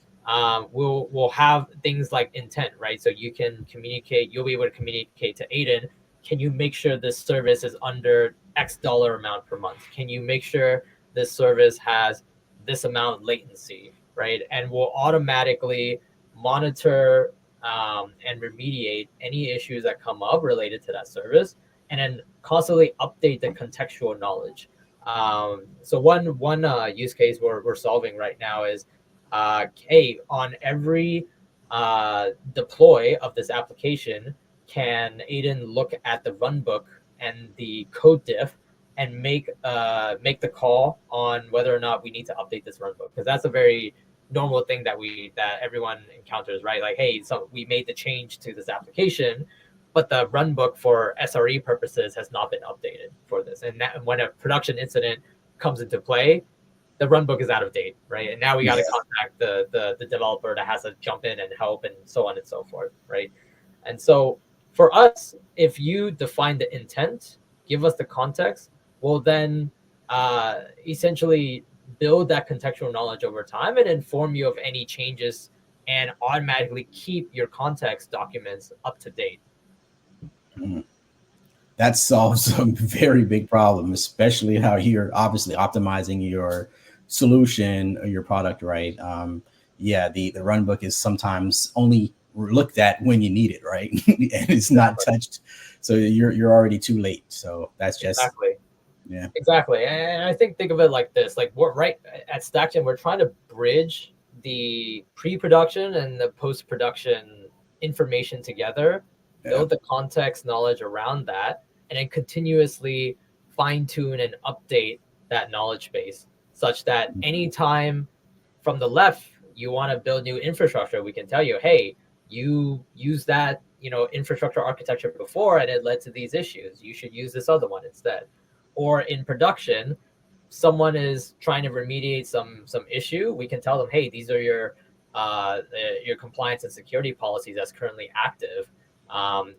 we'll have things like intent, right? So you can communicate, you'll be able to communicate to Aiden, can you make sure this service is under X dollar amount per month? Can you make sure this service has this amount latency, right? And we'll automatically monitor and remediate any issues that come up related to that service, and then constantly update the contextual knowledge. So one use case we're solving right now is, hey, on every deploy of this application, can Aiden look at the runbook and the code diff and make the call on whether or not we need to update this runbook? Because that's a very normal thing that everyone encounters, right? Like, hey, so we made the change to this application, but the runbook for SRE purposes has not been updated for this. And that, when a production incident comes into play, the runbook is out of date, right? And now we got to contact the developer that has to jump in and help and so on and so forth, right? And so for us, if you define the intent, give us the context, we'll then essentially build that contextual knowledge over time and inform you of any changes and automatically keep your context documents up to date. That solves a very big problem, especially how you're obviously optimizing your solution or your product, right? The runbook is sometimes only looked at when you need it, right? And it's not touched, so you're already too late. So that's just exactly. And I think of it like this: like, we're right at StackGen, we're trying to bridge the pre-production and the post-production information together, build the context knowledge around that, and then continuously fine-tune and update that knowledge base, such that anytime from the left you want to build new infrastructure, we can tell you, hey, you use that infrastructure architecture before and it led to these issues. You should use this other one instead. Or in production, someone is trying to remediate some issue, we can tell them, hey, these are your compliance and security policies that's currently active.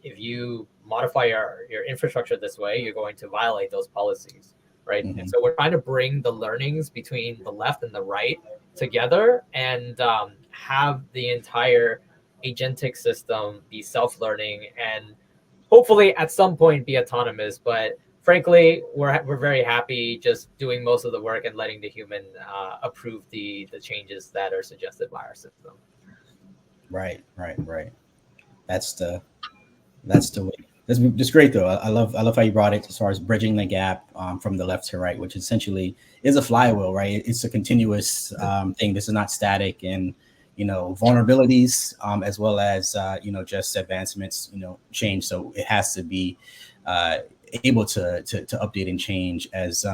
If you modify your infrastructure this way, you're going to violate those policies, right? And so we're trying to bring the learnings between the left and the right together and have the entire agentic system be self-learning and hopefully at some point be autonomous. But frankly, we're very happy just doing most of the work and letting the human approve the changes that are suggested by our system. Right. That's the way. That's great though. I love how you brought it as far as bridging the gap from the left to right, which essentially is a flywheel, right? It's a continuous thing. This is not static, and vulnerabilities as well as just advancements change. So it has to be able to update and change as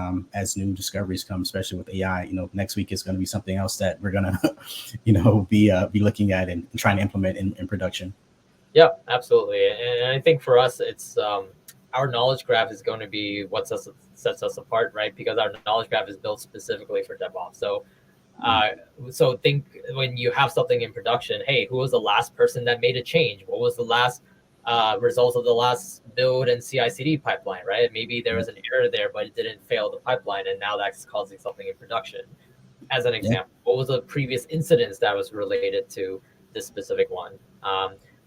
new discoveries come, especially with AI. Next week is going to be something else that we're gonna be looking at and trying to implement in production. Yeah, absolutely. And I think for us, it's our knowledge graph is going to be what sets us apart, right? Because our knowledge graph is built specifically for DevOps. So so think when you have something in production, hey, who was the last person that made a change? What was the last result of the last build and CI/CD pipeline, right? Maybe there was an error there, but it didn't fail the pipeline, and now that's causing something in production. As an example, what was the previous incidents that was related to this specific one?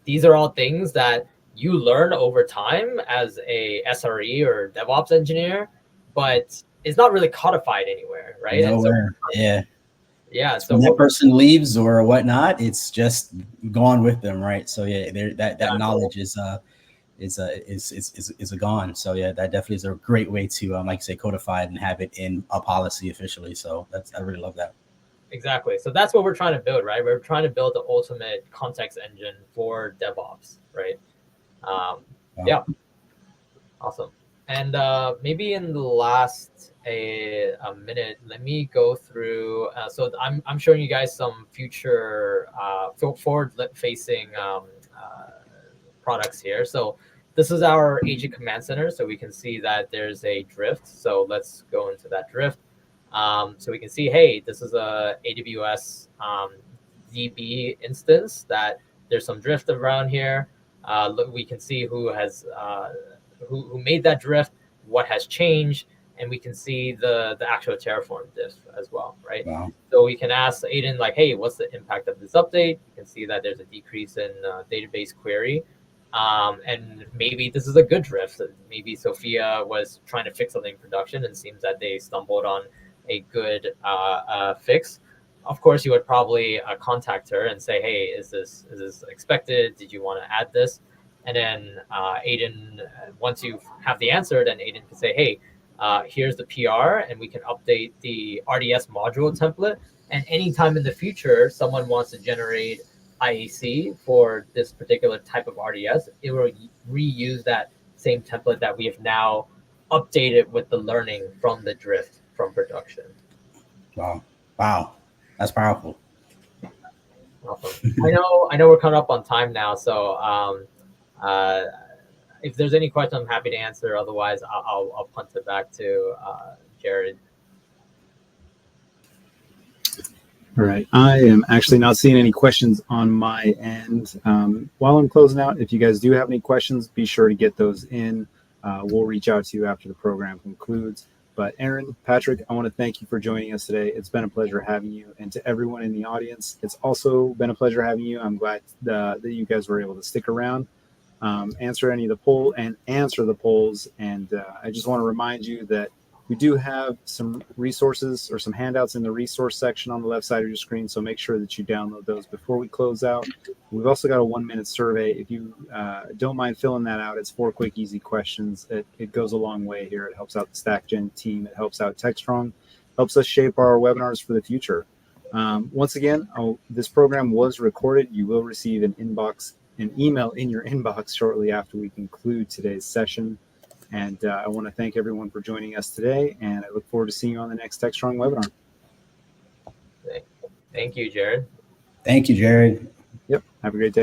These are all things that you learn over time as a SRE or DevOps engineer, but it's not really codified anywhere, right? Nowhere. Yeah. So when that person leaves or whatnot, it's just gone with them, right? So that knowledge is gone. So that definitely is a great way to like you say, codify it and have it in a policy officially. So I really love that. Exactly. So that's what we're trying to build, right? We're trying to build the ultimate context engine for DevOps, right? Yeah. Awesome. And maybe in the last a minute, let me go through. So I'm showing you guys some future forward-facing products here. So this is our agent command center. So we can see that there's a drift. So let's go into that drift. So we can see, hey, this is a AWS DB instance that there's some drift around here. Look, we can see who has who made that drift, what has changed, and we can see the actual Terraform diff as well, right? Wow. So we can ask Aiden, like, hey, what's the impact of this update? You can see that there's a decrease in database query. And maybe this is a good drift. Maybe Sophia was trying to fix something in production and seems that they stumbled on a good fix. Of course, you would probably contact her and say, hey, is this expected? Did you want to add this? And then Aiden, once you have the answer, then Aiden can say, hey, here's the PR, and we can update the RDS module template. And anytime in the future, someone wants to generate IAC for this particular type of RDS, it will reuse that same template that we have now updated with the learning from the drift from production. Wow, that's powerful. Awesome. I know we're coming up on time now, so if there's any question, I'm happy to answer. Otherwise, I'll punt it back to Jared. All right. I am actually not seeing any questions on my end. While I'm closing out, if you guys do have any questions, be sure to get those in. We'll reach out to you after the program concludes. But Aaron, Patrick, I want to thank you for joining us today. It's been a pleasure having you. And to everyone in the audience, it's also been a pleasure having you. I'm glad that you guys were able to stick around, answer any of the poll and answer the polls. And I just want to remind you that we do have some resources or some handouts in the resource section on the left side of your screen, so make sure that you download those before we close out. We've also got a 1-minute survey. If you don't mind filling that out, it's 4 quick, easy questions. It goes a long way here. It helps out the StackGen team. It helps out TechStrong, helps us shape our webinars for the future. Once again, this program was recorded. You will receive an email in your inbox shortly after we conclude today's session. And I want to thank everyone for joining us today, and I look forward to seeing you on the next TechStrong webinar. Thank you, Jared. Thank you, Jared. Yep. Have a great day.